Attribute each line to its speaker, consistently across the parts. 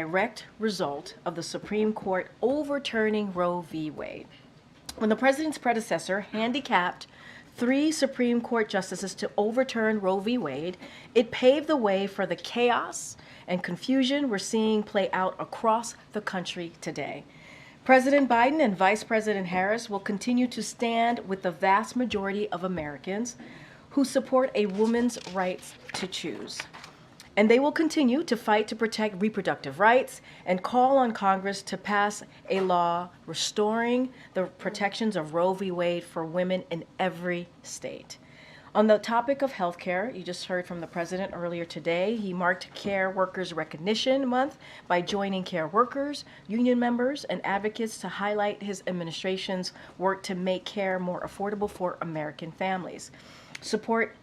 Speaker 1: direct result of the Supreme Court overturning Roe v. Wade. When the president's predecessor handicapped 3 Supreme Court justices to overturn Roe v. Wade, it paved the way for the chaos and confusion we're seeing play out across the country today. President Biden and Vice President Harris will continue to stand with the vast majority of Americans who support a woman's rights to choose. And they will continue to fight to protect reproductive rights and call on Congress to pass a law restoring the protections of Roe v. Wade for women in every state. On the topic of health care, you just heard from the president earlier today. He marked Care Workers Recognition Month by joining care workers, union members, and advocates to highlight his administration's work to make care more affordable for American families, support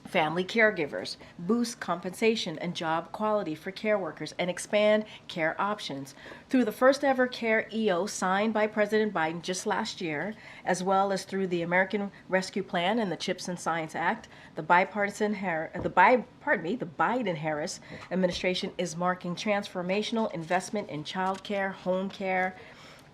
Speaker 1: family caregivers, boost compensation and job quality for care workers, and expand care options. Through the first ever Care EO signed by President Biden just last year, as well as through the American Rescue Plan and the CHIPS and Science Act, the Biden-Harris administration is marking transformational investment in child care, home care,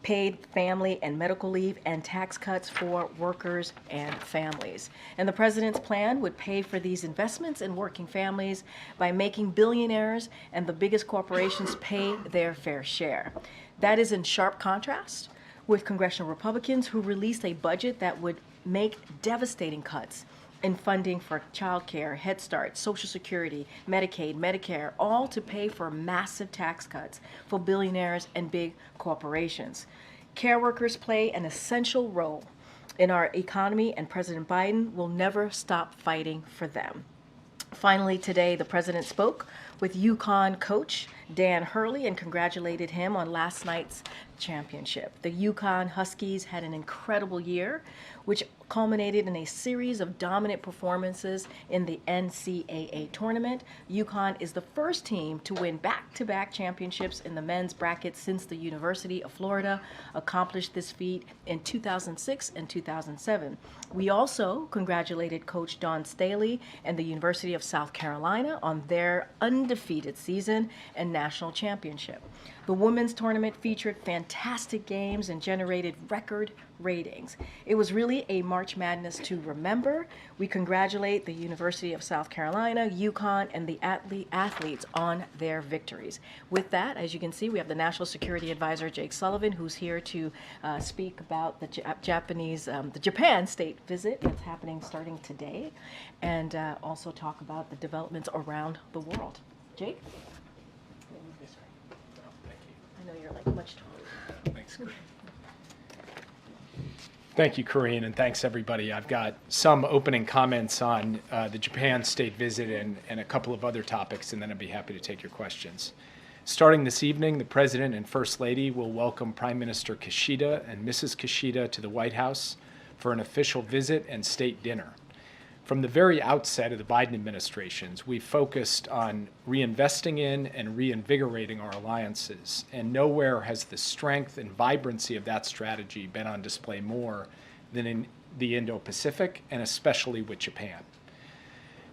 Speaker 1: paid family and medical leave, and tax cuts for workers and families. And the president's plan would pay for these investments in working families by making billionaires and the biggest corporations pay their fair share. That is in sharp contrast with congressional Republicans who released a budget that would make devastating cuts in funding for child care, Head Start, Social Security, Medicaid, Medicare, all to pay for massive tax cuts for billionaires and big corporations. Care workers play an essential role in our economy, and President Biden will never stop fighting for them. Finally, today, the president spoke with UConn coach Dan Hurley and congratulated him on last night's championship. The UConn Huskies had an incredible year, which culminated in a series of dominant performances in the NCAA tournament. UConn is the first team to win back-to-back championships in the men's bracket since the University of Florida accomplished this feat in 2006 and 2007. We also congratulated Coach Dawn Staley and the University of South Carolina on their undefeated season and national championship. The women's tournament featured fantastic games and generated record ratings. It was really a March Madness to remember. We congratulate the University of South Carolina, UConn, and the athletes on their victories. With that, as you can see, we have the National Security Advisor, Jake Sullivan, who's here to speak about the Japan state visit that's happening starting today, and also talk about the developments around the world. Jake? I know you're like much taller.
Speaker 2: Thanks, Karine. Thank you, Karine, and thanks everybody. I've got some opening comments on the Japan state visit and a couple of other topics, and then I'd be happy to take your questions. Starting this evening, the President and First Lady will welcome Prime Minister Kishida and Mrs. Kishida to the White House for an official visit and state dinner. From the very outset of the Biden administrations, we focused on reinvesting in and reinvigorating our alliances, and nowhere has the strength and vibrancy of that strategy been on display more than in the Indo-Pacific, and especially with Japan.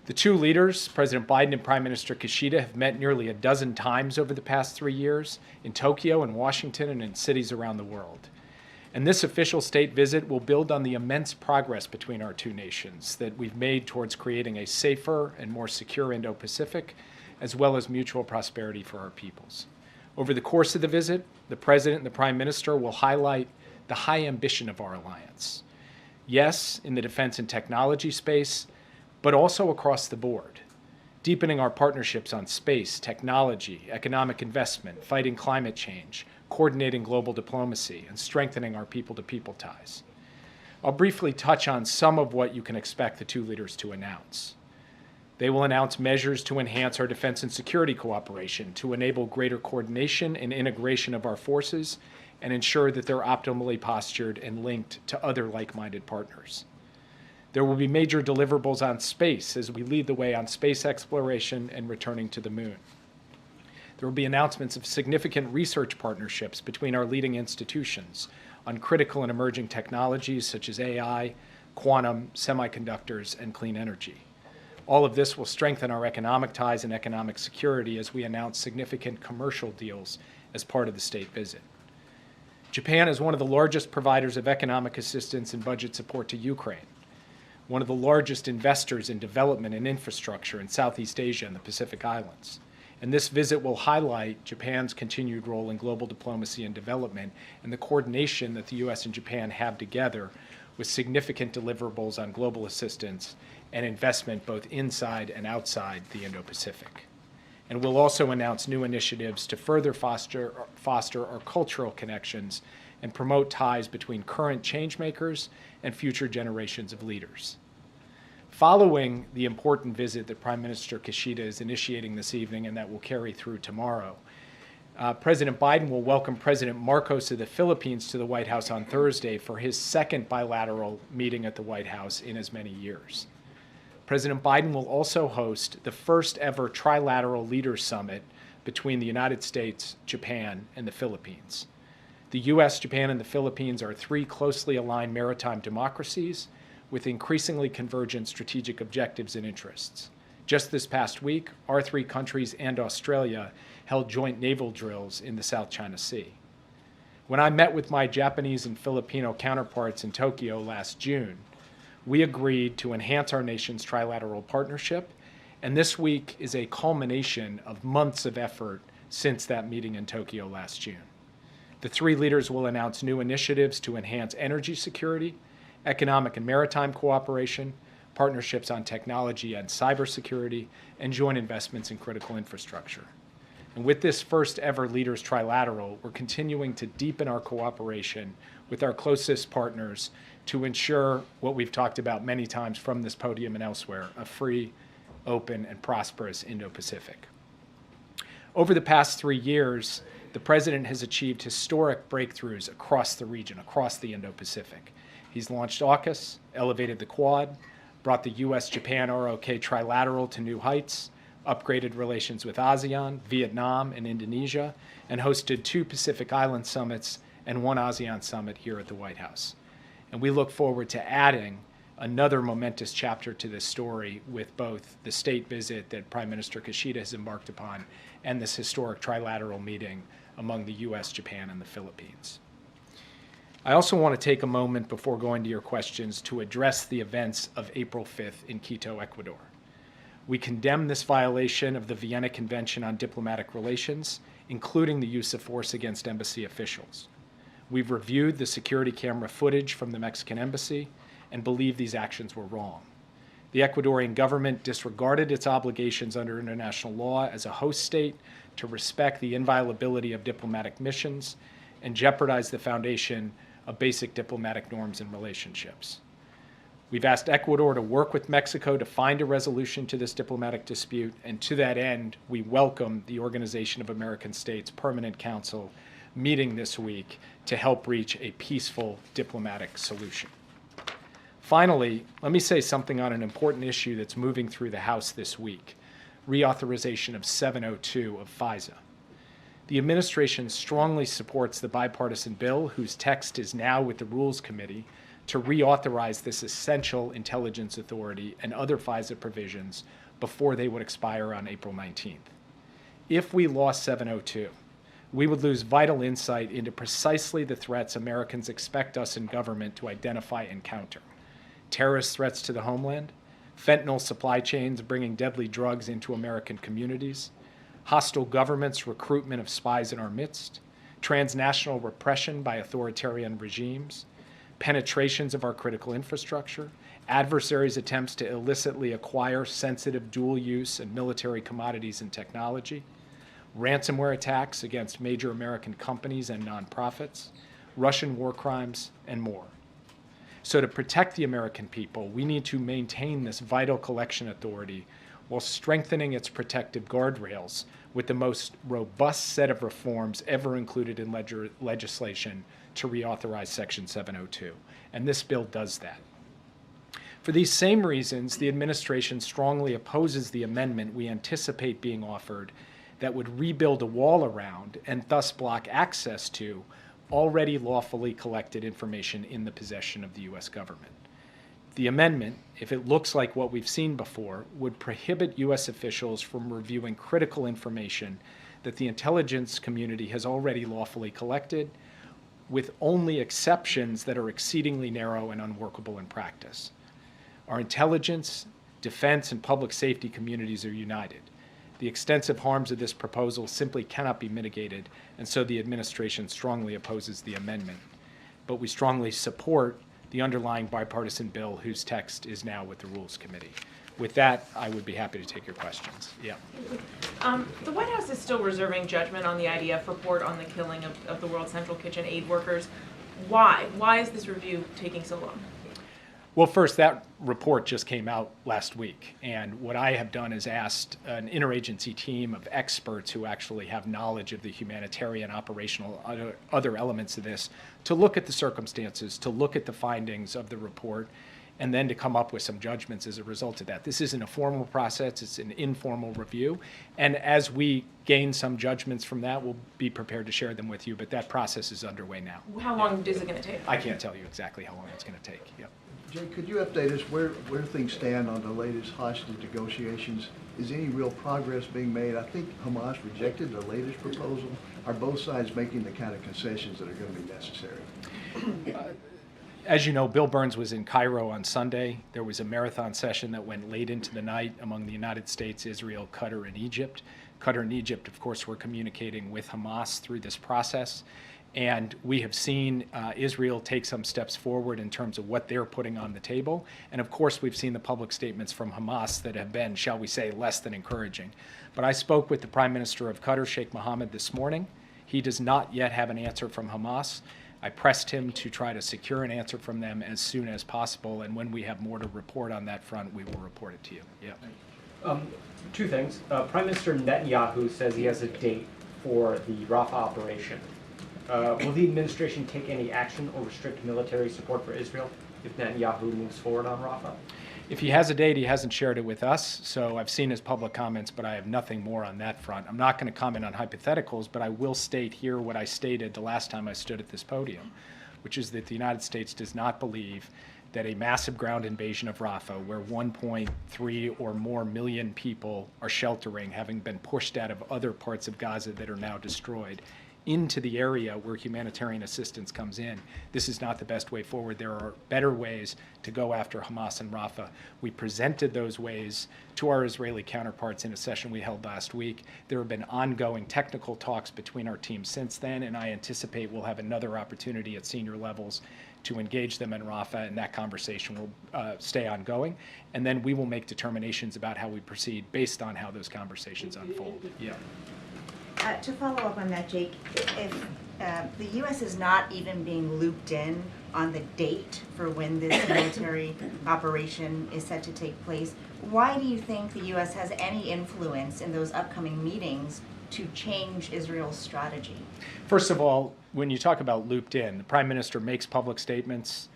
Speaker 2: The two leaders, President Biden and Prime Minister Kishida, have met nearly a dozen times over the past 3 years in Tokyo and Washington and in cities around the world. And this official state visit will build on the immense progress between our two nations that we've made towards creating a safer and more secure Indo-Pacific, as well as mutual prosperity for our peoples. Over the course of the visit, the President and the Prime Minister will highlight the high ambition of our alliance. Yes, in the defense and technology space, but also across the board, deepening our partnerships on space, technology, economic investment, fighting climate change, coordinating global diplomacy, and strengthening our people-to-people ties. I'll briefly touch on some of what you can expect the two leaders to announce. They will announce measures to enhance our defense and security cooperation, to enable greater coordination and integration of our forces, and ensure that they're optimally postured and linked to other like-minded partners. There will be major deliverables on space as we lead the way on space exploration and returning to the moon. There will be announcements of significant research partnerships between our leading institutions on critical and emerging technologies such as AI, quantum, semiconductors, and clean energy. All of this will strengthen our economic ties and economic security as we announce significant commercial deals as part of the state visit. Japan is one of the largest providers of economic assistance and budget support to Ukraine, one of the largest investors in development and infrastructure in Southeast Asia and the Pacific Islands. And this visit will highlight Japan's continued role in global diplomacy and development and the coordination that the U.S. and Japan have together with significant deliverables on global assistance and investment both inside and outside the Indo-Pacific. And we'll also announce new initiatives to further foster our cultural connections and promote ties between current changemakers and future generations of leaders. Following the important visit that Prime Minister Kishida is initiating this evening and that will carry through tomorrow, President Biden will welcome President Marcos of the Philippines to the White House on Thursday for his second bilateral meeting at the White House in as many years. President Biden will also host the first ever trilateral leaders summit between the United States, Japan, and the Philippines. The U.S., Japan, and the Philippines are three closely aligned maritime democracies with increasingly convergent strategic objectives and interests. Just this past week, our three countries and Australia held joint naval drills in the South China Sea. When I met with my Japanese and Filipino counterparts in Tokyo last June, we agreed to enhance our nation's trilateral partnership, and this week is a culmination of months of effort since that meeting in Tokyo last June. The three leaders will announce new initiatives to enhance energy security, economic and maritime cooperation, partnerships on technology and cybersecurity, and joint investments in critical infrastructure. And with this first ever Leaders Trilateral, we're continuing to deepen our cooperation with our closest partners to ensure what we've talked about many times from this podium and elsewhere, a free, open, and prosperous Indo-Pacific. Over the past 3 years, the President has achieved historic breakthroughs across the region, across the Indo-Pacific. He's launched AUKUS, elevated the Quad, brought the U.S.-Japan ROK Trilateral to new heights, upgraded relations with ASEAN, Vietnam, and Indonesia, and hosted 2 Pacific Island summits and 1 ASEAN summit here at the White House. And we look forward to adding another momentous chapter to this story with both the state visit that Prime Minister Kishida has embarked upon and this historic trilateral meeting among the U.S., Japan, and the Philippines. I also want to take a moment before going to your questions to address the events of April 5th in Quito, Ecuador. We condemn this violation of the Vienna Convention on Diplomatic Relations, including the use of force against embassy officials. We've reviewed the security camera footage from the Mexican embassy and believe these actions were wrong. The Ecuadorian government disregarded its obligations under international law as a host state to respect the inviolability of diplomatic missions and jeopardized the foundation of basic diplomatic norms and relationships. We've asked Ecuador to work with Mexico to find a resolution to this diplomatic dispute, and to that end, we welcome the Organization of American States Permanent Council meeting this week to help reach a peaceful diplomatic solution. Finally, let me say something on an important issue that's moving through the House this week, reauthorization of 702 of FISA. The administration strongly supports the bipartisan bill, whose text is now with the Rules Committee, to reauthorize this essential intelligence authority and other FISA provisions before they would expire on April 19th. If we lost 702, we would lose vital insight into precisely the threats Americans expect us in government to identify and counter. Terrorist threats to the homeland, fentanyl supply chains bringing deadly drugs into American communities, hostile governments' recruitment of spies in our midst, transnational repression by authoritarian regimes, penetrations of our critical infrastructure, adversaries' attempts to illicitly acquire sensitive dual-use and military commodities and technology, ransomware attacks against major American companies and nonprofits, Russian war crimes, and more. So to protect the American people, we need to maintain this vital collection authority while strengthening its protective guardrails with the most robust set of reforms ever included in legislation to reauthorize Section 702. And this bill does that. For these same reasons, the administration strongly opposes the amendment we anticipate being offered that would rebuild a wall around and thus block access to already lawfully collected information in the possession of the U.S. government. The amendment, if it looks like what we've seen before, would prohibit U.S. officials from reviewing critical information that the intelligence community has already lawfully collected, with only exceptions that are exceedingly narrow and unworkable in practice. Our intelligence, defense, and public safety communities are united. The extensive harms of this proposal simply cannot be mitigated, and so the administration strongly opposes the amendment. But we strongly support the underlying bipartisan bill whose text is now with the Rules Committee. With that, I would be happy to take your questions. Yeah.
Speaker 3: The White House is still reserving judgment on the IDF report on the killing of the World Central Kitchen aid workers. Why? Why is this review taking so long?
Speaker 2: Well, first, that report just came out last week, and what I have done is asked an interagency team of experts who actually have knowledge of the humanitarian, operational, other elements of this to look at the circumstances, to look at the findings of the report, and then to come up with some judgments as a result of that. This isn't a formal process, it's an informal review, and as we gain some judgments from that, we'll be prepared to share them with you, but that process is underway now.
Speaker 3: How long is it going to take?
Speaker 2: I can't tell you exactly how long it's going to take. Yep.
Speaker 4: Jay, could you update us where things stand on the latest hostage negotiations? Is any real progress being made? I think Hamas rejected the latest proposal. Are both sides making the kind of concessions that are going to be necessary?
Speaker 2: As you know, Bill Burns was in Cairo on Sunday. There was a marathon session that went late into the night among the United States, Israel, Qatar, and Egypt. Qatar and Egypt, of course, were communicating with Hamas through this process. And we have seen Israel take some steps forward in terms of what they're putting on the table. And of course, we've seen the public statements from Hamas that have been, shall we say, less than encouraging. But I spoke with the Prime Minister of Qatar, Sheikh Mohammed, this morning. He does not yet have an answer from Hamas. I pressed him to try to secure an answer from them as soon as possible. And when we have more to report on that front, we will report it to you. Yeah.
Speaker 5: Two things. Prime Minister Netanyahu says he has a date for the Rafah operation. Will the administration take any action or restrict military support for Israel if Netanyahu moves forward on Rafah?
Speaker 2: If he has a date, he hasn't shared it with us, so I've seen his public comments, but I have nothing more on that front. I'm not going to comment on hypotheticals, but I will state here what I stated the last time I stood at this podium, which is that the United States does not believe that a massive ground invasion of Rafah, where 1.3 or more million people are sheltering, having been pushed out of other parts of Gaza that are now destroyed, into the area where humanitarian assistance comes in. This is not the best way forward. There are better ways to go after Hamas and Rafah. We presented those ways to our Israeli counterparts in a session we held last week. There have been ongoing technical talks between our teams since then, and I anticipate we'll have another opportunity at senior levels to engage them in Rafah, and that conversation will stay ongoing. And then we will make determinations about how we proceed based on how those conversations unfold. Yeah.
Speaker 6: To follow up on that, Jake, if the U.S. is not even being looped in on the date for when this military operation is set to take place, why do you think the U.S. has any influence in those upcoming meetings to change Israel's strategy?
Speaker 2: First of all, when you talk about looped in, the Prime Minister makes public statements.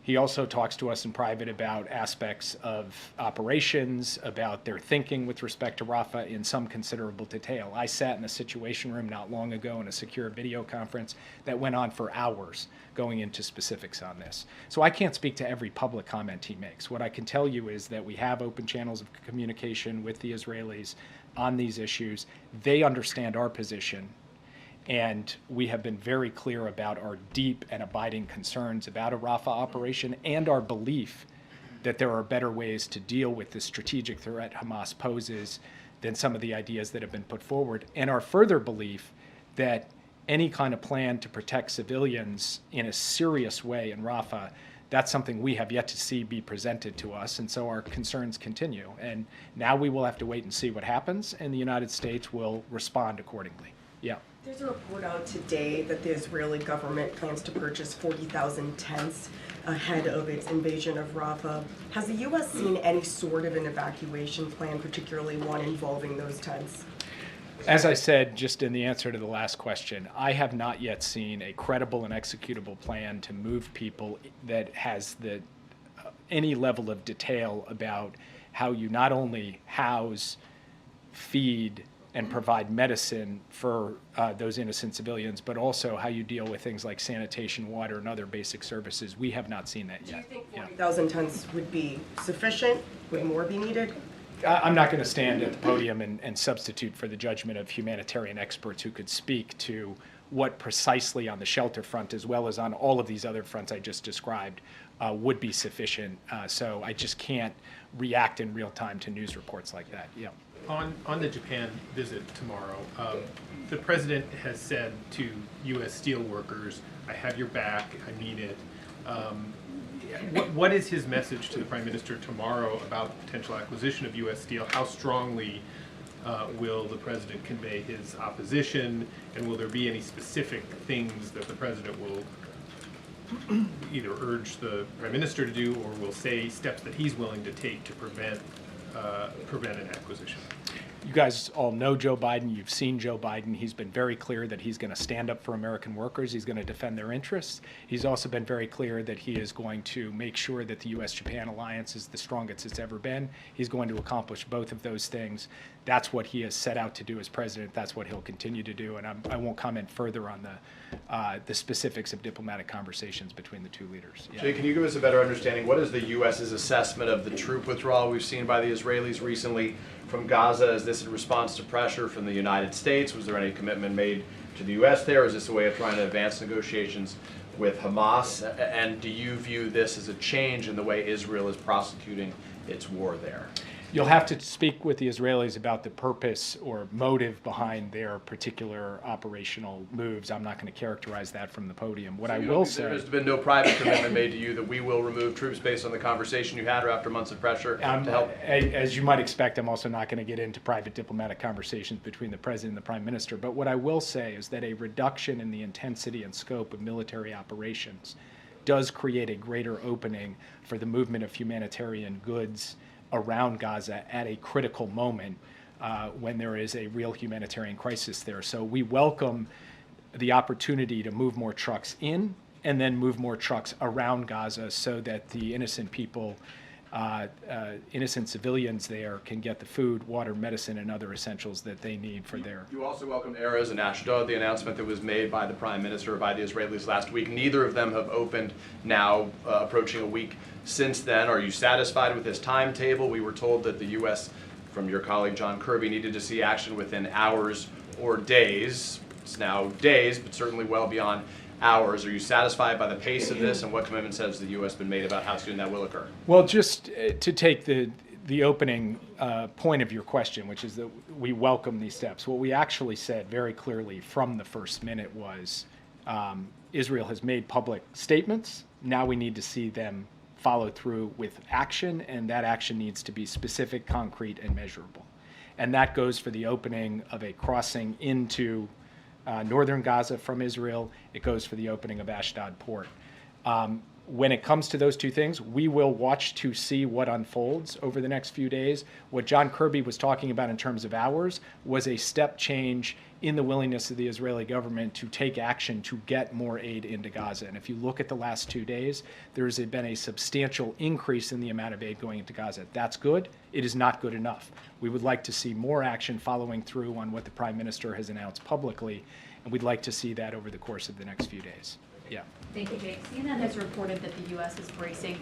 Speaker 2: He also talks to us in private about aspects of operations, about their thinking with respect to Rafah in some considerable detail. I sat in a situation room not long ago in a secure video conference that went on for hours going into specifics on this. So I can't speak to every public comment he makes. What I can tell you is that we have open channels of communication with the Israelis on these issues. They understand our position. And we have been very clear about our deep and abiding concerns about a Rafah operation and our belief that there are better ways to deal with the strategic threat Hamas poses than some of the ideas that have been put forward. And our further belief that any kind of plan to protect civilians in a serious way in Rafah, that's something we have yet to see be presented to us. And so our concerns continue. And now we will have to wait and see what happens, and the United States will respond accordingly. Yeah.
Speaker 7: There's a report out today that the Israeli government plans to purchase 40,000 tents ahead of its invasion of Rafah. Has the U.S. seen any sort of an evacuation plan, particularly one involving those tents?
Speaker 2: As I said just in the answer to the last question, I have not yet seen a credible and executable plan to move people that has any level of detail about how you not only house, feed, and provide medicine for those innocent civilians, but also how you deal with things like sanitation, water, and other basic services. We have not seen that
Speaker 7: Do you
Speaker 2: yet.
Speaker 7: think
Speaker 2: Yeah.
Speaker 7: 40,000 tons would be sufficient? Would more be needed?
Speaker 2: I'm not going to stand at the podium and substitute for the judgment of humanitarian experts who could speak to what precisely on the shelter front, as well as on all of these other fronts I just described, would be sufficient. So I just can't react in real time to news reports like that. Yeah.
Speaker 8: On the Japan visit tomorrow, the president has said to U.S. steel workers, "I have your back. I mean it." What is his message to the Prime Minister tomorrow about the potential acquisition of U.S. steel? How strongly will the president convey his opposition, and will there be any specific things that the president will either urge the Prime Minister to do, or will say steps that he's willing to take to prevent an acquisition?
Speaker 2: You guys all know Joe Biden. You've seen Joe Biden. He's been very clear that he's going to stand up for American workers. He's going to defend their interests. He's also been very clear that he is going to make sure that the U.S.-Japan alliance is the strongest it's ever been. He's going to accomplish both of those things. That's what he has set out to do as president. That's what he'll continue to do. And I won't comment further on the specifics of diplomatic conversations between the two leaders. Yeah.
Speaker 9: Jay, can you give us a better understanding? What is the U.S.'s assessment of the troop withdrawal we've seen by the Israelis recently from Gaza? Is this in response to pressure from the United States? Was there any commitment made to the U.S. there? Is this a way of trying to advance negotiations with Hamas? And do you view this as a change in the way Israel is prosecuting its war there?
Speaker 2: You'll have to speak with the Israelis about the purpose or motive behind their particular operational moves. I'm not going to characterize that from the podium. What I will say...
Speaker 9: There's been no private commitment made to you that we will remove troops based on the conversation you had or after months of pressure to help?
Speaker 2: As you might expect, I'm also not going to get into private diplomatic conversations between the president and the prime minister. But what I will say is that a reduction in the intensity and scope of military operations does create a greater opening for the movement of humanitarian goods around Gaza at a critical moment when there is a real humanitarian crisis there. So we welcome the opportunity to move more trucks in and then move more trucks around Gaza so that the innocent people, innocent civilians there can get the food, water, medicine, and other essentials that they need for their...
Speaker 9: You also welcomed Erez and Ashdod, the announcement that was made by the Prime Minister, by the Israelis last week. Neither of them have opened now, approaching a week since then. Are you satisfied with this timetable? We were told that the U.S., from your colleague John Kirby, needed to see action within hours or days. It's now days, but certainly well beyond hours. Are you satisfied by the pace of this, and what commitments has the U.S. been made about how soon that will occur?
Speaker 2: Well, just to take the opening point of your question, which is that we welcome these steps, what we actually said very clearly from the first minute was Israel has made public statements. Now we need to see them follow through with action, and that action needs to be specific, concrete, and measurable. And that goes for the opening of a crossing into northern Gaza from Israel. It goes for the opening of Ashdod port. When it comes to those two things, we will watch to see what unfolds over the next few days. What John Kirby was talking about in terms of hours was a step change in the willingness of the Israeli government to take action to get more aid into Gaza. And if you look at the last 2 days, there's been a substantial increase in the amount of aid going into Gaza. That's good. It is not good enough. We would like to see more action following through on what the Prime Minister has announced publicly, and we'd like to see that over the course of the next few days. Yeah.
Speaker 10: Thank you, Jake. CNN has reported that the U.S. is bracing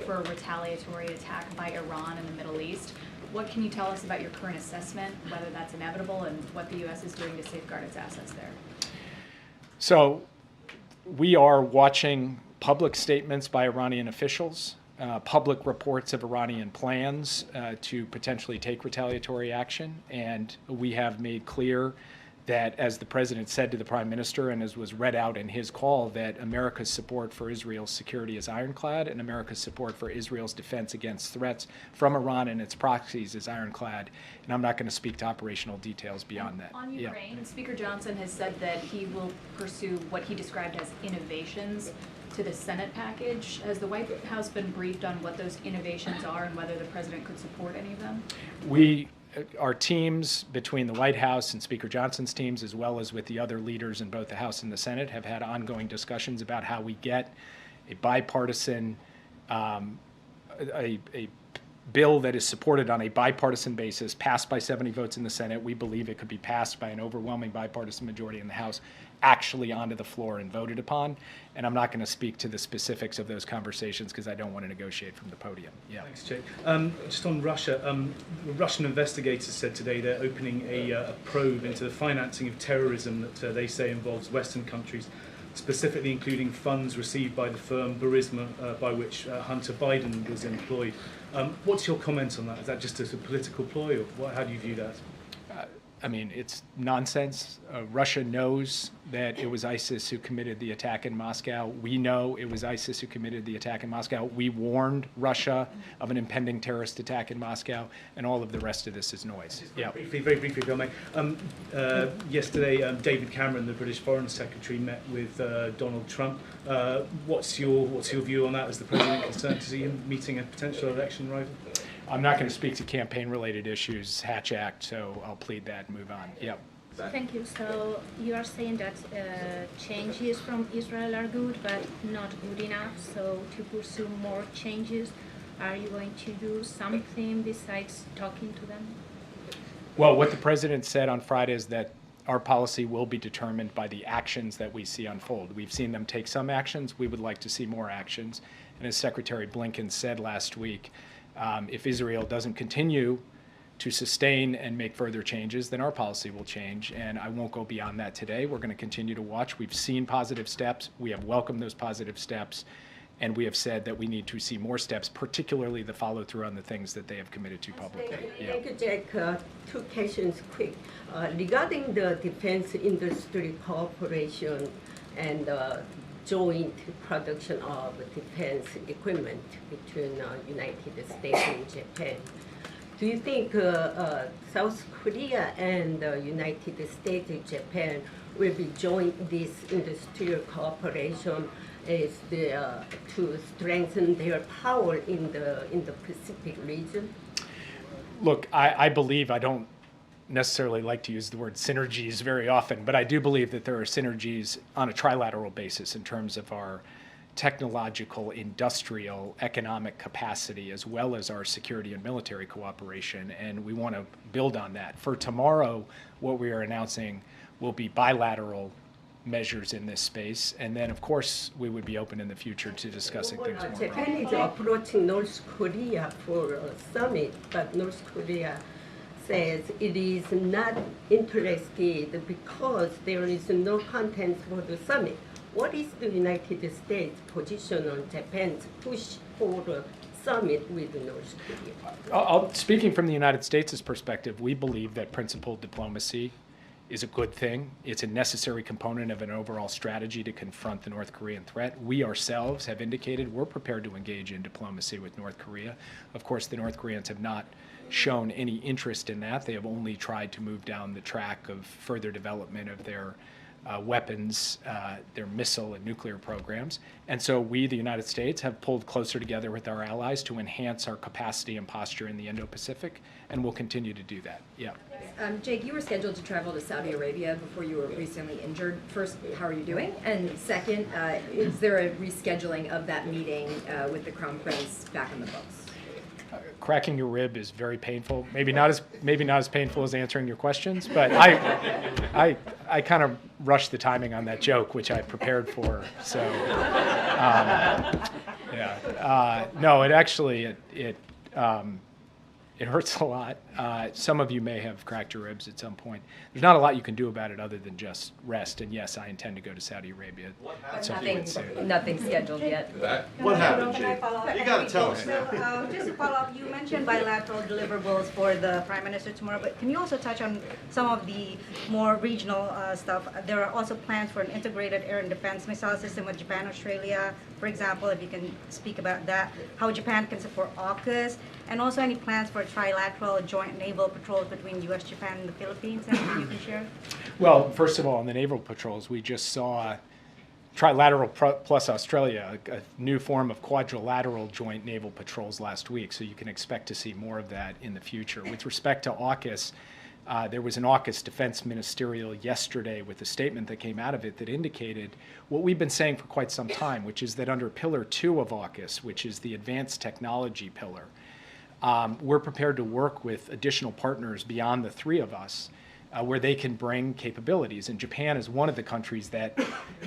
Speaker 10: for a retaliatory attack by Iran in the Middle East. What can you tell us about your current assessment, whether that's inevitable, and what the U.S. is doing to safeguard its assets there?
Speaker 2: So we are watching public statements by Iranian officials, public reports of Iranian plans to potentially take retaliatory action, and we have made clear that, as the president said to the prime minister and as was read out in his call, that America's support for Israel's security is ironclad and America's support for Israel's defense against threats from Iran and its proxies is ironclad. And I'm not going to speak to operational details beyond that.
Speaker 10: On Ukraine, Speaker Johnson has said that he will pursue what he described as innovations to the Senate package. Has the White House been briefed on what those innovations are and whether the president could support any of them?
Speaker 2: Our teams between the White House and Speaker Johnson's teams, as well as with the other leaders in both the House and the Senate, have had ongoing discussions about how we get a bipartisan, a bill that is supported on a bipartisan basis, passed by 70 votes in the Senate. We believe it could be passed by an overwhelming bipartisan majority in the House, actually onto the floor and voted upon. And I'm not going to speak to the specifics of those conversations because I don't want to negotiate from the podium. Yeah.
Speaker 11: Thanks, Jake. Just on Russia, Russian investigators said today they're opening a probe into the financing of terrorism that they say involves Western countries, specifically including funds received by the firm Burisma, by which Hunter Biden was employed. What's your comment on that? Is that just a political ploy, or how do you view that?
Speaker 2: I mean, it's nonsense. Russia knows that it was ISIS who committed the attack in Moscow. We know it was ISIS who committed the attack in Moscow. We warned Russia of an impending terrorist attack in Moscow, and all of the rest of this is noise. Yeah.
Speaker 11: Very briefly, if I may. Yesterday, David Cameron, the British Foreign Secretary, met with Donald Trump. What's your view on that? Is the president concerned to see him meeting a potential election rival?
Speaker 2: I'm not going to speak to campaign-related issues, Hatch Act, so I'll plead that and move on. Yep.
Speaker 12: Thank you. So you are saying that changes from Israel are good, but not good enough. So to pursue more changes, are you going to do something besides talking to them?
Speaker 2: Well, what the president said on Friday is that our policy will be determined by the actions that we see unfold. We've seen them take some actions. We would like to see more actions. And as Secretary Blinken said last week, if Israel doesn't continue to sustain and make further changes, then our policy will change. And I won't go beyond that today. We're going to continue to watch. We've seen positive steps. We have welcomed those positive steps. And we have said that we need to see more steps, particularly the follow through on the things that they have committed to publicly.
Speaker 13: Thank you, Jack. Two questions quick. Regarding the defense industry cooperation and joint production of defense equipment between United States and Japan. Do you think South Korea and United States and Japan will be join this industrial cooperation to strengthen their power in the Pacific region?
Speaker 2: Look, I believe, I don't necessarily like to use the word synergies very often, but I do believe that there are synergies on a trilateral basis in terms of our technological, industrial, economic capacity, as well as our security and military cooperation, and we want to build on that. For tomorrow, what we are announcing will be bilateral measures in this space, and then of course we would be open in the future to discussing things more.
Speaker 13: Japan is approaching North Korea for a summit, but North Korea says it is not interested because there is no content for the summit. What is the United States position on Japan's push for a summit with North Korea?
Speaker 2: Speaking from the United States' perspective, we believe that principled diplomacy is a good thing. It's a necessary component of an overall strategy to confront the North Korean threat. We ourselves have indicated we're prepared to engage in diplomacy with North Korea. Of course, the North Koreans have not shown any interest in that. They have only tried to move down the track of further development of their weapons, their missile and nuclear programs. And so we, the United States, have pulled closer together with our allies to enhance our capacity and posture in the Indo-Pacific, and we'll continue to do that. Yeah.
Speaker 14: Jake, you were scheduled to travel to Saudi Arabia before you were recently injured. First, how are you doing? And second, is there a rescheduling of that meeting with the Crown Prince back in the books?
Speaker 2: Cracking your rib is very painful. Maybe not as painful as answering your questions, but I kind of rushed the timing on that joke, which I prepared for. So no, it actually it hurts a lot. Some of you may have cracked your ribs at some point. There's not a lot you can do about it other than just rest. And yes, I intend to go to Saudi Arabia at some point soon.
Speaker 14: Nothing scheduled yet.
Speaker 15: What happened, Jake? You got to tell us now.
Speaker 16: Just to follow up, you mentioned bilateral deliverables for the Prime Minister tomorrow, but can you also touch on some of the more regional stuff? There are also plans for an integrated air and defense missile system with Japan, Australia, for example, if you can speak about that, how Japan can support AUKUS, and also any plans for trilateral joint naval patrols between U.S., Japan, and the Philippines, anything you can share?
Speaker 2: Well, first of all, in the naval patrols, we just saw trilateral plus Australia, a new form of quadrilateral joint naval patrols last week, so you can expect to see more of that in the future. With respect to AUKUS, there was an AUKUS defense ministerial yesterday with a statement that came out of it that indicated what we've been saying for quite some time, which is that under Pillar 2 of AUKUS, which is the advanced technology pillar, we're prepared to work with additional partners beyond the three of us where they can bring capabilities. And Japan is one of the countries that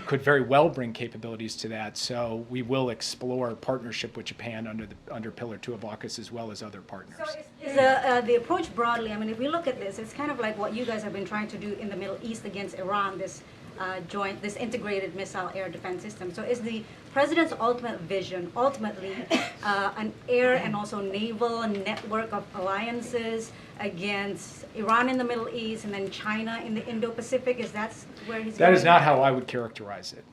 Speaker 2: could very well bring capabilities to that. So we will explore partnership with Japan under Pillar 2 of AUKUS as well as other partners.
Speaker 16: So is the approach broadly, I mean, if we look at this, it's kind of like what you guys have been trying to do in the Middle East against Iran, this this integrated missile air defense system. So is the president's ultimate vision ultimately an air and also naval network of alliances against Iran in the Middle East and then China in the Indo-Pacific? Is that where he's
Speaker 2: That
Speaker 16: going?
Speaker 2: is not how I would characterize it.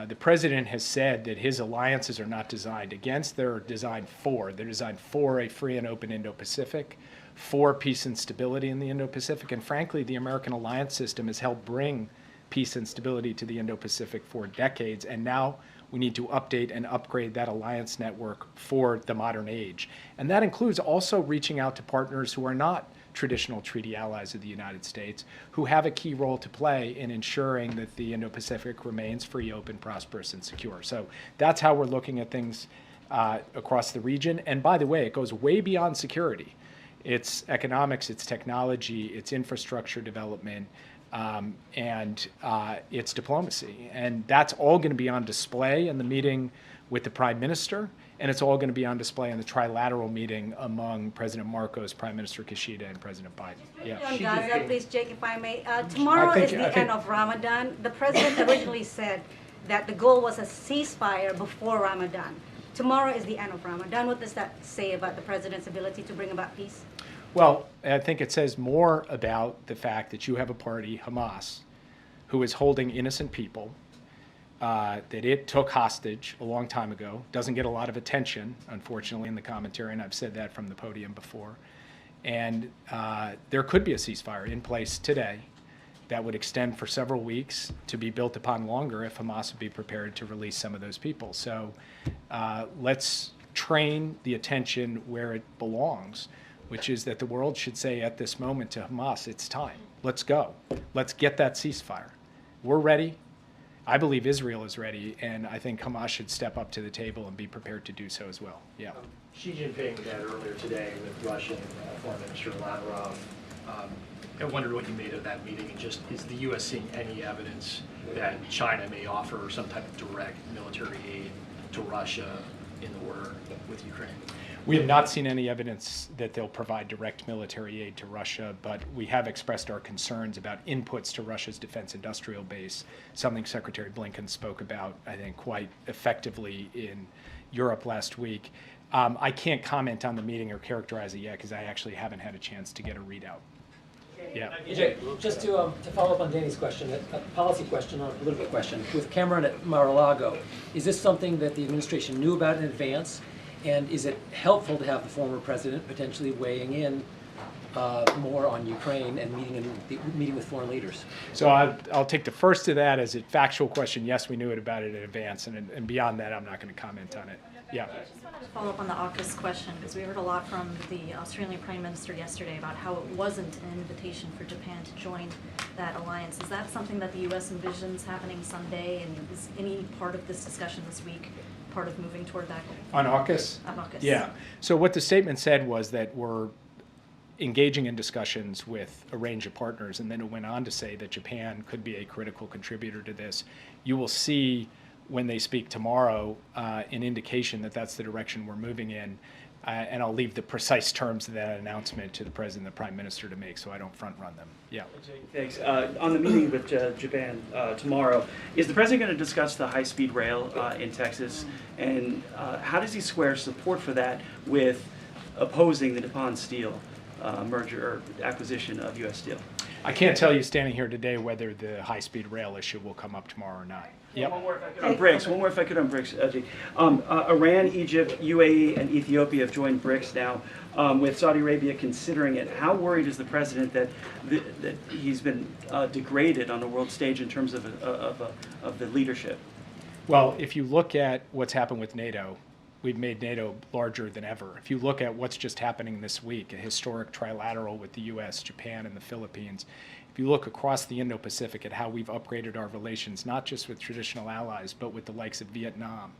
Speaker 2: The president has said that his alliances are not designed against, they're designed for. They're designed for a free and open Indo-Pacific, for peace and stability in the Indo-Pacific, and frankly, the American alliance system has helped bring peace and stability to the Indo-Pacific for decades, and now we need to update and upgrade that alliance network for the modern age. And that includes also reaching out to partners who are not traditional treaty allies of the United States, who have a key role to play in ensuring that the Indo-Pacific remains free, open, prosperous, and secure. So that's how we're looking at things across the region. And by the way, it goes way beyond security. It's economics, it's technology, it's infrastructure development, and it's diplomacy. And that's all going to be on display in the meeting with the Prime Minister, and it's all going to be on display in the trilateral meeting among President Marcos, Prime Minister Kishida, and President Biden. Yeah.
Speaker 16: On Gaza, please, Jake, if I may. Tomorrow is the end of Ramadan. The president originally said that the goal was a ceasefire before Ramadan. Tomorrow is the end of Ramadan. What does that say about the president's ability to bring about peace?
Speaker 2: Well, I think it says more about the fact that you have a party, Hamas, who is holding innocent people, that it took hostage a long time ago. Doesn't get a lot of attention, unfortunately, in the commentary, and I've said that from the podium before. And there could be a ceasefire in place today that would extend for several weeks to be built upon longer if Hamas would be prepared to release some of those people. So let's train the attention where it belongs, which is that the world should say at this moment to Hamas, it's time. Let's go. Let's get that ceasefire. We're ready. I believe Israel is ready, and I think Hamas should step up to the table and be prepared to do so as well. Yeah.
Speaker 17: Xi Jinping met earlier today with Russian Foreign Minister Lavrov. I wondered what you made of that meeting, and just is the U.S. seeing any evidence that China may offer some type of direct military aid to Russia in the war with Ukraine?
Speaker 2: We have not seen any evidence that they'll provide direct military aid to Russia, but we have expressed our concerns about inputs to Russia's defense industrial base, something Secretary Blinken spoke about, I think, quite effectively in Europe last week. I can't comment on the meeting or characterize it yet because I actually haven't had a chance to get a readout. Yeah.
Speaker 18: Jay, just to follow up on Danny's question, a policy question or a political question. With Cameron at Mar-a-Lago, is this something that the administration knew about in advance? And is it helpful to have the former president potentially weighing in more on Ukraine and meeting with foreign leaders?
Speaker 2: So I'll take the first of that as a factual question. Yes, we knew about it in advance, and beyond that, I'm not going to comment on it. Yeah.
Speaker 19: I just wanted to follow up on the AUKUS question, because we heard a lot from the Australian Prime Minister yesterday about how it wasn't an invitation for Japan to join that alliance. Is that something that the U.S. envisions happening someday, and is any part of this discussion this week part of moving toward that goal?
Speaker 2: On AUKUS?
Speaker 19: On AUKUS.
Speaker 2: Yeah. So what the statement said was that we're engaging in discussions with a range of partners, and then it went on to say that Japan could be a critical contributor to this. You will see when they speak tomorrow an indication that that's the direction we're moving in, and I'll leave the precise terms of that announcement to the President and the Prime Minister to make so I don't front run them. Yeah.
Speaker 20: Thanks. On the meeting with Japan tomorrow, is the President going to discuss the high-speed rail in Texas, and how does he square support for that with opposing the Nippon Steel merger or acquisition of U.S. Steel?
Speaker 2: I can't tell you standing here today whether the high-speed rail issue will come up tomorrow or not. Yep.
Speaker 20: One more if I could on BRICS, Iran, Egypt, UAE, and Ethiopia have joined BRICS now, with Saudi Arabia considering it. How worried is the president that he's been degraded on the world stage in terms of the leadership?
Speaker 2: Well, if you look at what's happened with NATO, we've made NATO larger than ever. If you look at what's just happening this week, a historic trilateral with the U.S., Japan, and the Philippines, if you look across the Indo-Pacific at how we've upgraded our relations, not just with traditional allies, but with the likes of Vietnam,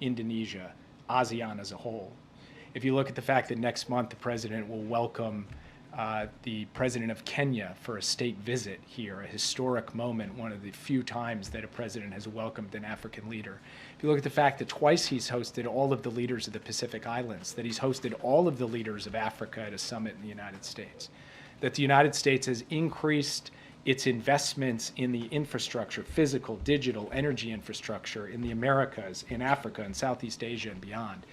Speaker 2: Indonesia, ASEAN as a whole, If you look at the fact that next month the president will welcome the president of Kenya for a state visit here, a historic moment, one of the few times that a president has welcomed an African leader. If you look at the fact that twice he's hosted all of the leaders of the Pacific Islands, that he's hosted all of the leaders of Africa at a summit in the United States, that the United States has increased its investments in the infrastructure, physical, digital, energy infrastructure in the Americas, in Africa, and Southeast Asia and beyond.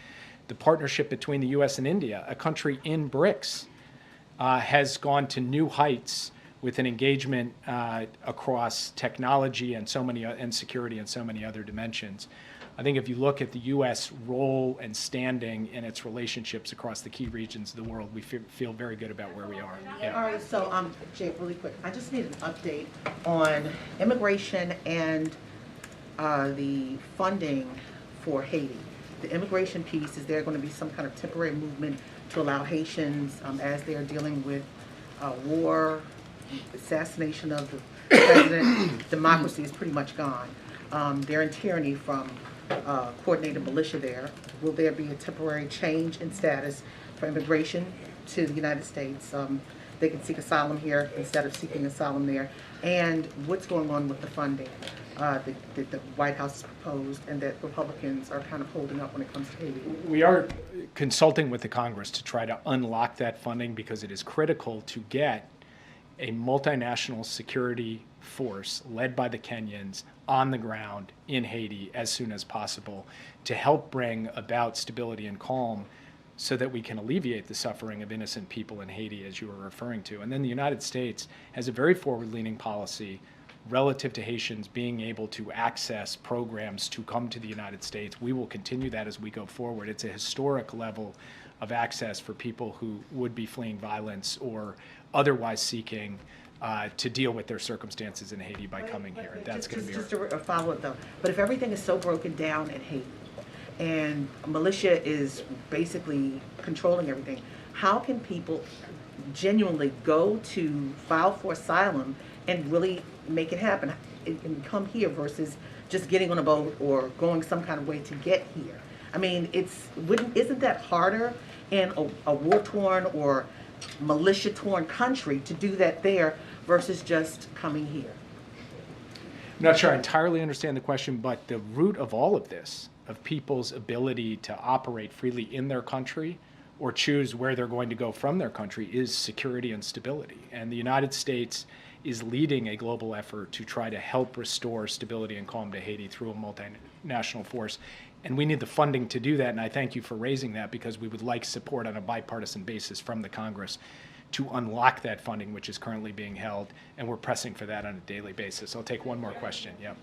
Speaker 2: The partnership between the U.S. and India, a country in BRICS, has gone to new heights with an engagement across technology and and security and so many other dimensions. I think if you look at the U.S. role and standing in its relationships across the key regions of the world, we feel very good about where we are. Yeah.
Speaker 21: All right, so Jake, really quick, I just need an update on immigration and the funding for Haiti. The immigration piece, is there going to be some kind of temporary movement to allow Haitians, as they are dealing with war, assassination of the president, democracy is pretty much gone. They're in tyranny from coordinated militia there. Will there be a temporary change in status for immigration to the United States? They can seek asylum here instead of seeking asylum there. And what's going on with the funding that the White House has proposed and that Republicans are kind of holding up when it comes to Haiti?
Speaker 2: We are consulting with the Congress to try to unlock that funding because it is critical to get a multinational security force led by the Kenyans on the ground in Haiti as soon as possible to help bring about stability and calm so that we can alleviate the suffering of innocent people in Haiti, as you were referring to. And then the United States has a very forward-leaning policy relative to Haitians being able to access programs to come to the United States. We will continue that as we go forward. It's a historic level of access for people who would be fleeing violence or otherwise seeking to deal with their circumstances in Haiti by coming here. That's going to be
Speaker 21: just a follow-up though. But if everything is so broken down in Haiti and militia is basically controlling everything, how can people genuinely go to file for asylum and really make it happen and come here versus just getting on a boat or going some kind of way to get here? I mean, isn't that harder in a war-torn or militia-torn country to do that there versus just coming here?
Speaker 2: I'm not sure I entirely understand the question, but the root of all of this, of people's ability to operate freely in their country or choose where they're going to go from their country, is security and stability. And the United States is leading a global effort to try to help restore stability and calm to Haiti through a multinational force. And we need the funding to do that, and I thank you for raising that because we would like support on a bipartisan basis from the Congress to unlock that funding, which is currently being held, and we're pressing for that on a daily basis. I'll take one more question. Yeah.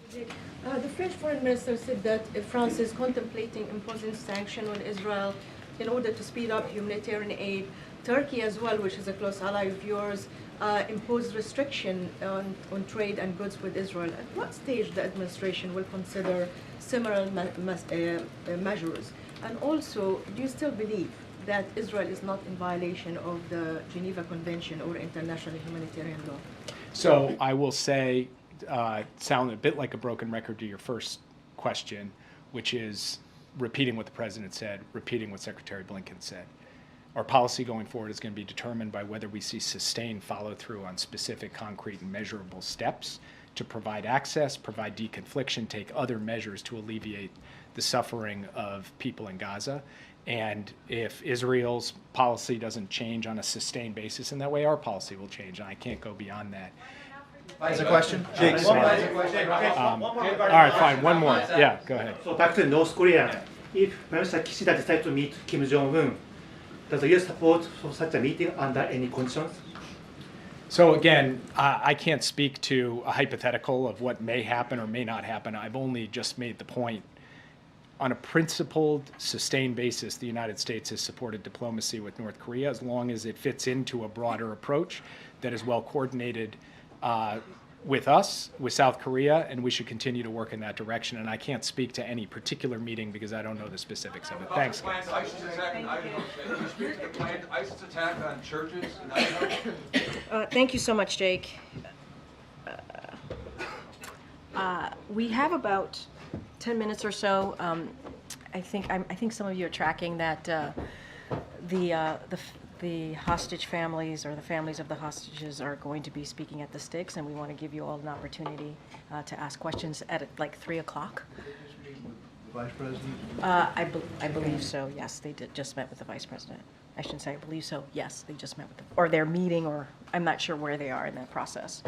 Speaker 22: The French foreign minister said that France is contemplating imposing sanctions on Israel in order to speed up humanitarian aid. Turkey as well, which is a close ally of yours, imposed restriction on trade and goods with Israel. At what stage the administration will consider similar measures? And also, do you still believe that Israel is not in violation of the Geneva Convention or international humanitarian law?
Speaker 2: So I will say, sound a bit like a broken record to your first question, which is repeating what the president said, repeating what Secretary Blinken said. Our policy going forward is going to be determined by whether we see sustained follow-through on specific, concrete, and measurable steps to provide access, provide deconfliction, take other measures to alleviate the suffering of people in Gaza. And if Israel's policy doesn't change on a sustained basis in that way, our policy will change, and I can't go beyond that.
Speaker 15: That's a question?
Speaker 2: Jake, all right, fine, one more. Yeah, go ahead.
Speaker 23: So back to North Korea. If Prime Minister Kishida decides to meet Kim Jong-un, does the U.S. support for such a meeting under any conditions?
Speaker 2: So again, I can't speak to a hypothetical of what may happen or may not happen. I've only just made the point. On a principled, sustained basis, the United States has supported diplomacy with North Korea as long as it fits into a broader approach that is well coordinated with us, with South Korea, and we should continue to work in that direction. And I can't speak to any particular meeting because I don't know the specifics of it. Thanks, guys.
Speaker 15: ISIS attack on churches in Idaho?
Speaker 1: Thank you so much, Jake. We have about 10 minutes or so. I think some of you are tracking that The hostage families or the families of the hostages are going to be speaking at the Sticks, and we want to give you all an opportunity to ask questions at like 3 o'clock.
Speaker 3: The Vice President?
Speaker 1: I believe so, yes. They just met with the Vice President. I shouldn't say I believe so. Yes, they just met with or they're meeting, or I'm not sure where they are in that process.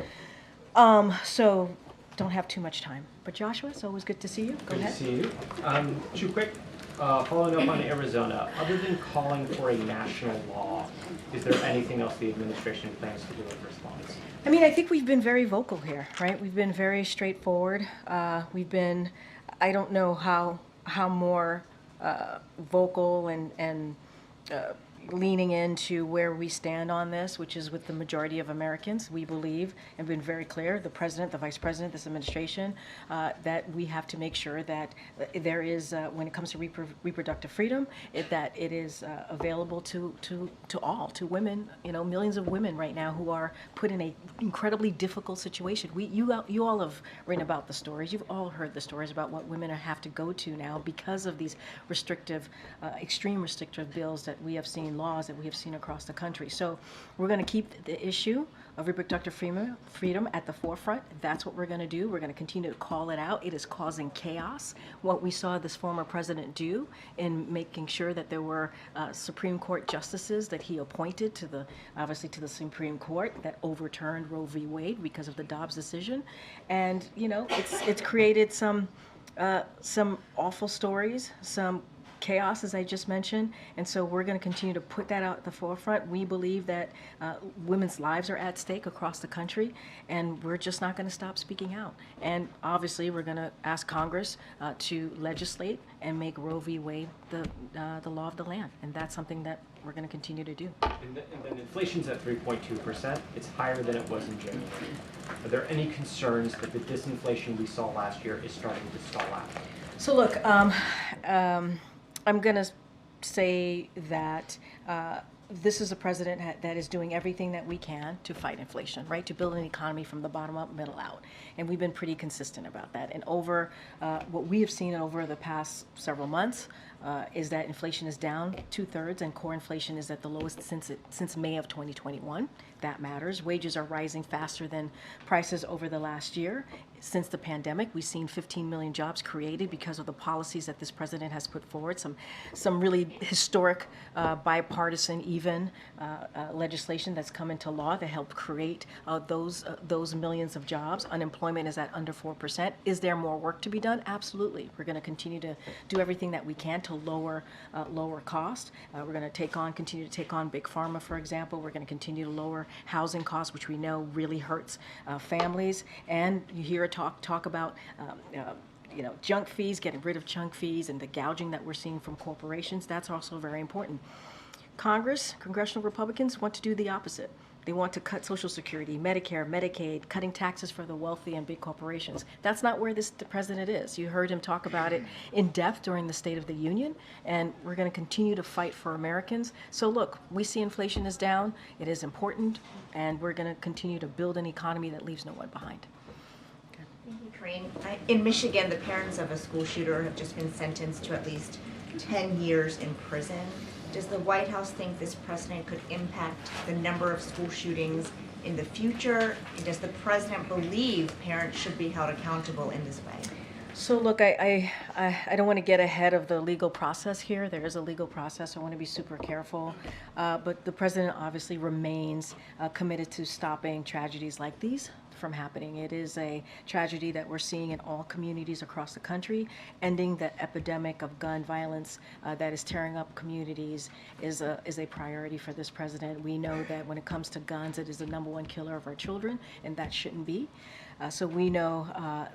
Speaker 1: So don't have too much time. But Joshua, it's always good to see you. Go ahead.
Speaker 4: Good to see you. Two quick, following up on Arizona, other than calling for a national law, is there anything else the administration plans to do in response?
Speaker 1: I mean, I think we've been very vocal here, right? We've been very straightforward. I don't know how more vocal and leaning into where we stand on this, which is with the majority of Americans. We believe and been very clear, the president, the vice president, this administration, that we have to make sure that there is, when it comes to reproductive freedom, that it is available to all, to women, millions of women right now who are put in a incredibly difficult situation. You all have written about the stories. You've all heard the stories about what women have to go to now because of these restrictive, extreme restrictive bills that we have seen, laws that we have seen across the country. So we're going to keep the issue of reproductive freedom at the forefront. That's what we're going to do. We're going to continue to call it out. It is causing chaos. What we saw this former president do in making sure that there were Supreme Court justices that he appointed obviously to the Supreme Court that overturned Roe v. Wade because of the Dobbs decision. And, it's created some awful stories, some chaos, as I just mentioned, and so we're going to continue to put that out at the forefront. We believe that women's lives are at stake across the country, and we're just not going to stop speaking out. And obviously, we're going to ask Congress to legislate and make Roe v. Wade the law of the land, and that's something that we're going to continue to do.
Speaker 4: And then inflation's at 3.2%. It's higher than it was in January. Are there any concerns that the disinflation we saw last year is starting to stall out?
Speaker 1: So look, I'm going to say that this is a president that is doing everything that we can to fight inflation, right? To build an economy from the bottom up, middle out. And we've been pretty consistent about that. And over what we have seen over the past several months is that inflation is down 2/3 and core inflation is at the lowest since May of 2021. That matters. Wages are rising faster than prices over the last year. Since the pandemic, we've seen 15 million jobs created because of the policies that this president has put forward. Some really historic, bipartisan, even legislation that's come into law that helped create those millions of jobs. Unemployment is at under 4%. Is there more work to be done? Absolutely. We're going to continue to do everything that we can to lower cost. We're going to continue to take on big pharma, for example. We're going to continue to lower housing costs, which we know really hurts families. And you hear talk about junk fees, getting rid of junk fees, and the gouging that we're seeing from corporations. That's also very important. Congressional Republicans want to do the opposite. They want to cut Social Security, Medicare, Medicaid, cutting taxes for the wealthy and big corporations. That's not where the president is. You heard him talk about it in depth during the State of the Union, and we're going to continue to fight for Americans. So look, we see inflation is down. It is important, and we're going to continue to build an economy that leaves no one behind.
Speaker 6: Thank you, Karine. In Michigan, the parents of a school shooter have just been sentenced to at least 10 years in prison. Does the White House think this precedent could impact the number of school shootings in the future? And does the president believe parents should be held accountable in this way?
Speaker 1: So look, I don't want to get ahead of the legal process here. There is a legal process. I want to be super careful. But the president obviously remains committed to stopping tragedies like these from happening. It is a tragedy that we're seeing in all communities across the country. Ending the epidemic of gun violence that is tearing up communities is a priority for this president. We know that when it comes to guns, it is the #1 killer of our children, and that shouldn't be. So we know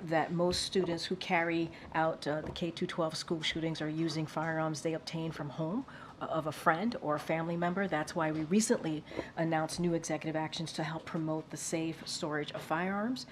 Speaker 1: that most students who carry out the K-12 school shootings are using firearms they obtain from home of a friend or a family member. That's why we recently announced new executive actions to help promote the safe storage of firearms.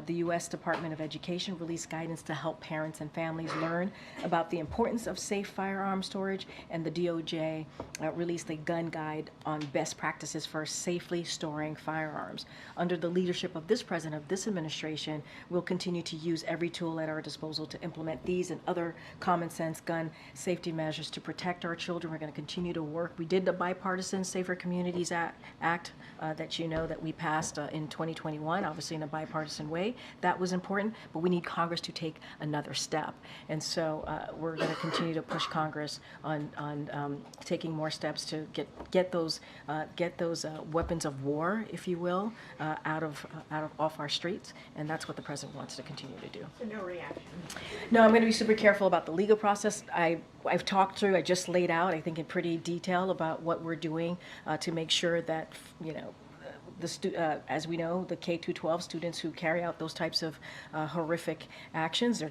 Speaker 1: The U.S. Department of Education released guidance to help parents and families learn about the importance of safe firearm storage, and the DOJ released a gun guide on best practices for safely storing firearms. Under the leadership of this president, of this administration, we'll continue to use every tool at our disposal to implement these and other common sense gun safety measures to protect our children. We're going to continue to work. We did the bipartisan Safer Communities Act that you know that we passed in 2021, obviously in a bipartisan way. That was important, but we need Congress to take another step. And so we're going to continue to push Congress on taking more steps to get those weapons of war, if you will, off our streets. And that's what the president wants to continue to do.
Speaker 6: So no reaction?
Speaker 1: No, I'm going to be super careful about the legal process. I've talked through, I just laid out, I think in pretty detail about what we're doing to make sure that, you know, as we know, the K-12 students who carry out those types of horrific actions,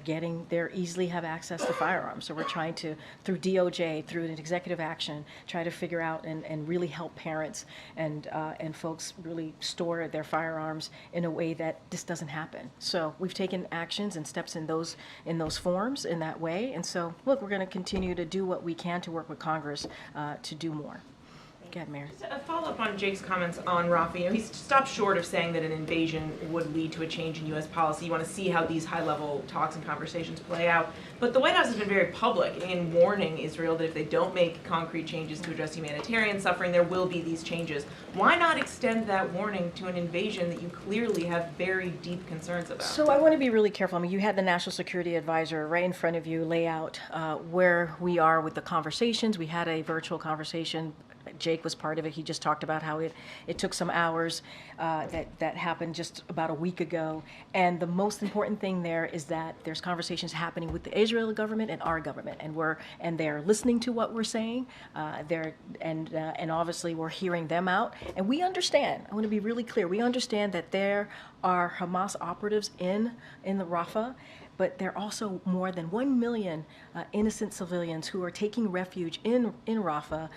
Speaker 1: they're easily have access to firearms. So we're trying to, through DOJ, through an executive action, try to figure out and really help parents and folks really store their firearms in a way that this doesn't happen. So we've taken actions and steps in those forms in that way. And so, look, we're going to continue to do what we can to work with Congress to do more. Go ahead, Mayor.
Speaker 5: Just a follow-up on Jake's comments on Rafah. You know, he's stopped short of saying that an invasion would lead to a change in U.S. policy. You want to see how these high-level talks and conversations play out. But the White House has been very public in warning Israel that if they don't make concrete changes to address humanitarian suffering, there will be these changes. Why not extend that warning to an invasion that you clearly have very deep concerns about?
Speaker 1: So I want to be really careful. I mean, you had the National Security Advisor right in front of you lay out where we are with the conversations. We had a virtual conversation. Jake was part of it. He just talked about how it took some hours that happened just about a week ago. And the most important thing there is that there's conversations happening with the Israeli government and our government, and they're listening to what we're saying. And obviously we're hearing them out. And we understand. I want to be really clear. We understand that there are Hamas operatives in the Rafah. But there are also more than 1 million innocent civilians who are taking refuge in Rafah,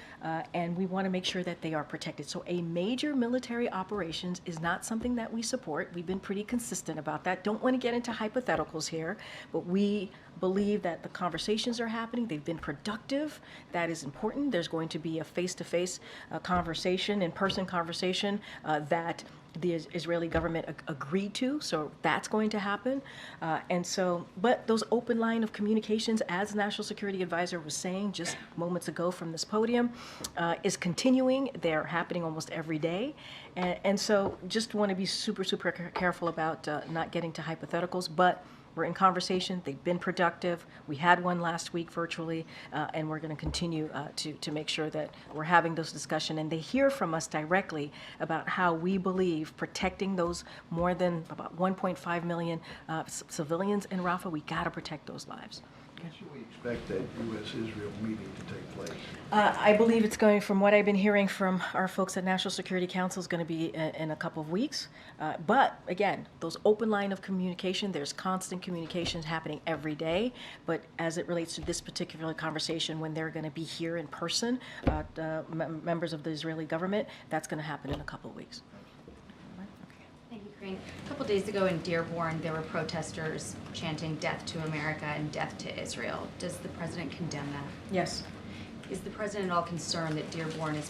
Speaker 1: and we want to make sure that they are protected. So a major military operations is not something that we support. We've been pretty consistent about that. Don't want to get into hypotheticals here, but we believe that the conversations are happening. They've been productive. That is important. There's going to be a face-to-face conversation, in-person conversation that the Israeli government agreed to, so that's going to happen. But those open line of communications, as the National Security Advisor was saying just moments ago from this podium, is continuing. They're happening almost every day. And so just want to be super, super careful about not getting to hypotheticals, but we're in conversation. They've been productive. We had one last week virtually, and we're going to continue to make sure that we're having those discussions. And they hear from us directly about how we believe protecting those more than about 1.5 million civilians in Rafah, we got to protect those lives.
Speaker 3: When should we expect that U.S.-Israel meeting to take place?
Speaker 1: I believe it's going, from what I've been hearing from our folks at National Security Council, is going to be in a couple of weeks. But again, those open line of communication, there's constant communications happening every day. But as it relates to this particular conversation, when they're going to be here in person, members of the Israeli government, that's going to happen in a couple of weeks.
Speaker 14: Thank you, Karine. A couple days ago in Dearborn, there were protesters chanting "Death to America" and "Death to Israel." Does the president condemn that?
Speaker 1: Yes.
Speaker 14: Is the president at all concerned that Dearborn is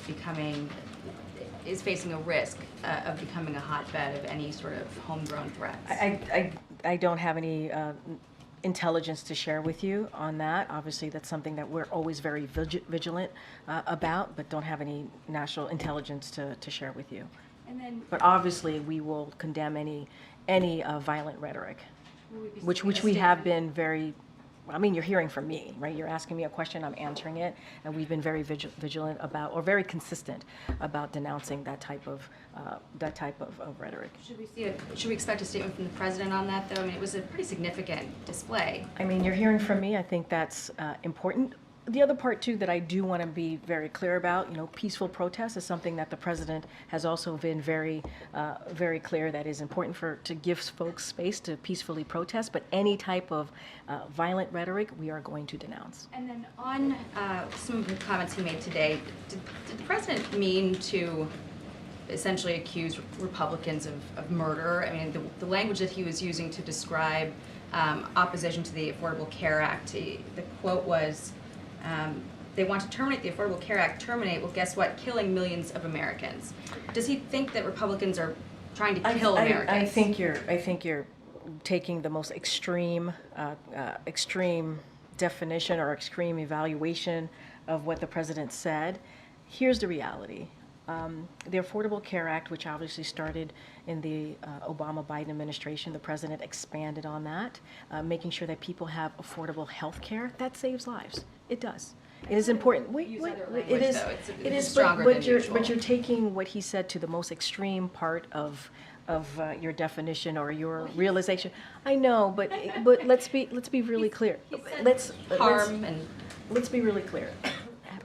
Speaker 14: facing a risk of becoming a hotbed of any sort of homegrown threats?
Speaker 1: I don't have any intelligence to share with you on that. Obviously, that's something that we're always very vigilant about, but don't have any national intelligence to share with you. But obviously, we will condemn any violent rhetoric, which we have been very. I mean, you're hearing from me, right? You're asking me a question, I'm answering it, and we've been very vigilant about, or very consistent about denouncing that type of rhetoric.
Speaker 14: Should we expect a statement from the president on that, though? I mean, it was a pretty significant display.
Speaker 1: I mean, you're hearing from me. I think that's important. The other part, too, that I do want to be very clear about, peaceful protest is something that the president has also been very clear that is important to give folks space to peacefully protest. But any type of violent rhetoric, we are going to denounce.
Speaker 14: And then on some of the comments he made today, did the president mean to essentially accuse Republicans of murder? I mean, the language that he was using to describe opposition to the Affordable Care Act, the quote was, they want to terminate the Affordable Care Act. Terminate, well, guess what? Killing millions of Americans. Does he think that Republicans are trying to kill Americans?
Speaker 1: I think you're taking the most extreme definition or extreme evaluation of what the president said. Here's the reality. The Affordable Care Act, which obviously started in the Obama-Biden administration, the president expanded on that, making sure that people have affordable health care. That saves lives. It does. It is important. It is. It is. But you're taking what he said to the most extreme part of your definition or your realization. I know, but let's be really clear. Let's be really clear.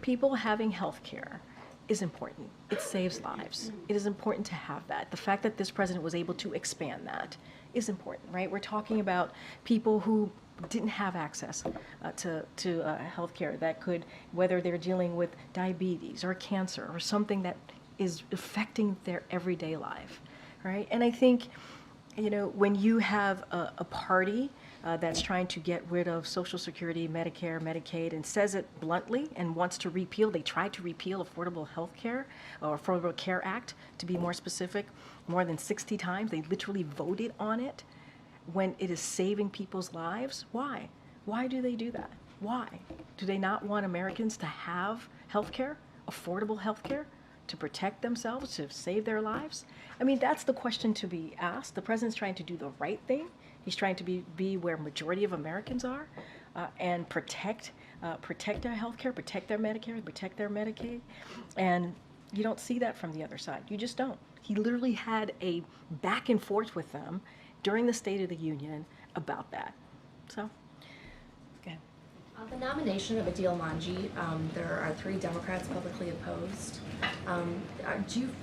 Speaker 1: People having health care is important. It saves lives. It is important to have that. The fact that this president was able to expand that is important, right? We're talking about people who didn't have access to health care that could, whether they're dealing with diabetes or cancer or something that is affecting their everyday life, right? And I think, when you have a party that's trying to get rid of Social Security, Medicare, Medicaid, and says it bluntly and wants to repeal, they tried to repeal Affordable Health Care, or Affordable Care Act, to be more specific, more than 60 times. They literally voted on it when it is saving people's lives. Why? Why do they do that? Why? Do they not want Americans to have health care, affordable health care, to protect themselves, to save their lives? I mean, that's the question to be asked. The president's trying to do the right thing. He's trying to be where majority of Americans are, and protect their health care, protect their Medicare, protect their Medicaid. And you don't see that from the other side. You just don't. He literally had a back and forth with them during the State of the Union about that. So, okay.
Speaker 7: On the nomination of Adil Manji, there are 3 Democrats publicly opposed.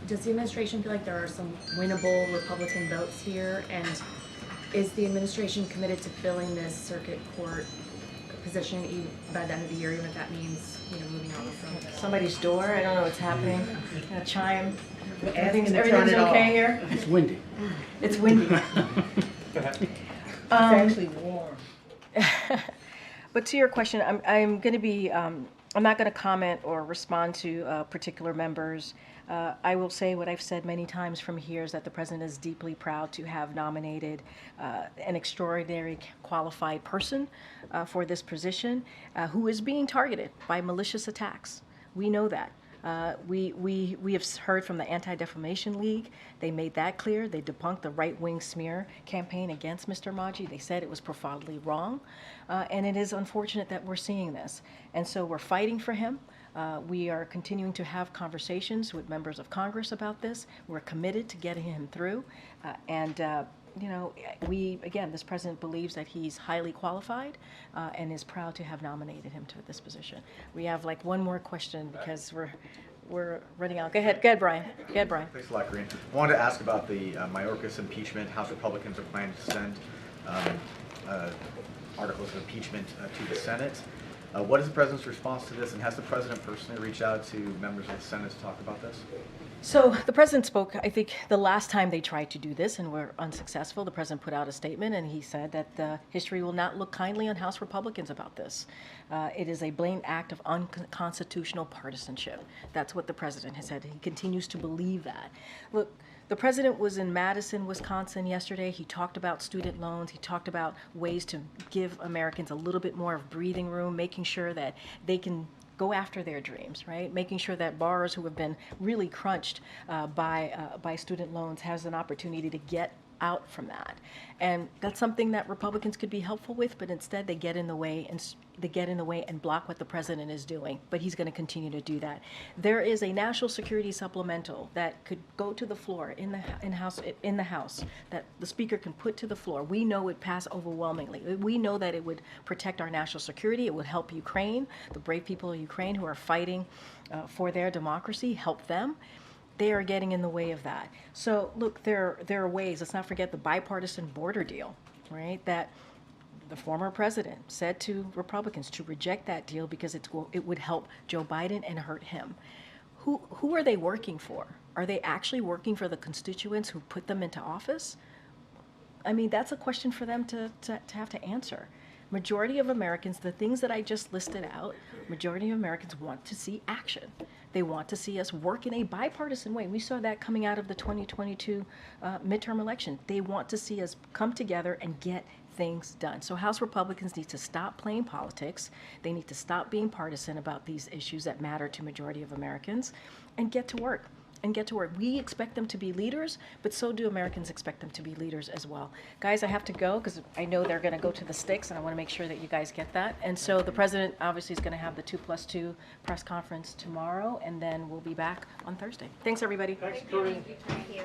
Speaker 7: Does the administration feel like there are some winnable Republican votes here? And is the administration committed to filling this circuit court position by the end of the year, even if that means, moving on from
Speaker 1: Somebody's door. I don't know what's happening. A chime.
Speaker 21: Everything's
Speaker 1: okay here?
Speaker 8: It's windy.
Speaker 1: It's windy.
Speaker 21: It's actually warm.
Speaker 1: But to your question, I'm going to be, I'm not going to comment or respond to particular members. I will say what I've said many times from here is that the president is deeply proud to have nominated an extraordinary qualified person for this position who is being targeted by malicious attacks. We know that. We have heard from the Anti-Defamation League. They made that clear. They debunked the right-wing smear campaign against Mr. Manji. They said it was profoundly wrong. And it is unfortunate that we're seeing this. And so we're fighting for him. We are continuing to have conversations with members of Congress about this. We're committed to getting him through. This president believes that he's highly qualified and is proud to have nominated him to this position. We have one more question because we're running out. Go ahead, Brian.
Speaker 9: Thanks a lot, Karine. I wanted to ask about the Mayorkas impeachment. House Republicans are planning to send articles of impeachment to the Senate. What is the president's response to this, and has the president personally reached out to members of the Senate to talk about this?
Speaker 1: So the president spoke, I think, the last time they tried to do this and were unsuccessful. The president put out a statement and he said that history will not look kindly on House Republicans about this. It is a blatant act of unconstitutional partisanship. That's what the president has said. He continues to believe that. Look, the president was in Madison, Wisconsin yesterday. He talked about student loans. He talked about ways to give Americans a little bit more of breathing room, making sure that they can go after their dreams, right? Making sure that borrowers who have been really crunched by student loans has an opportunity to get out from that. And that's something that Republicans could be helpful with, but instead they get in the way and block what the president is doing. But he's going to continue to do that. There is a national security supplemental that could go to the floor in the House that the speaker can put to the floor. We know it passed overwhelmingly. We know that it would protect our national security. It would help Ukraine, the brave people of Ukraine who are fighting for their democracy, help them. They are getting in the way of that. So look, there are ways. Let's not forget the bipartisan border deal, right? That the former president said to Republicans to reject that deal because it would help Joe Biden and hurt him. Who are they working for? Are they actually working for the constituents who put them into office? I mean, that's a question for them to have to answer. Majority of Americans, the things that I just listed out, majority of Americans want to see action. They want to see us work in a bipartisan way. We saw that coming out of the 2022 midterm election. They want to see us come together and get things done. So House Republicans need to stop playing politics. They need to stop being partisan about these issues that matter to majority of Americans and get to work. We expect them to be leaders, but so do Americans expect them to be leaders as well. Guys, I have to go because I know they're going to go to the sticks, and I want to make sure that you guys get that. And so the president obviously is going to have the 2+2 press conference tomorrow, and then we'll be back on Thursday. Thanks, everybody.
Speaker 23: Thanks, Karine.
Speaker 6: Thank you.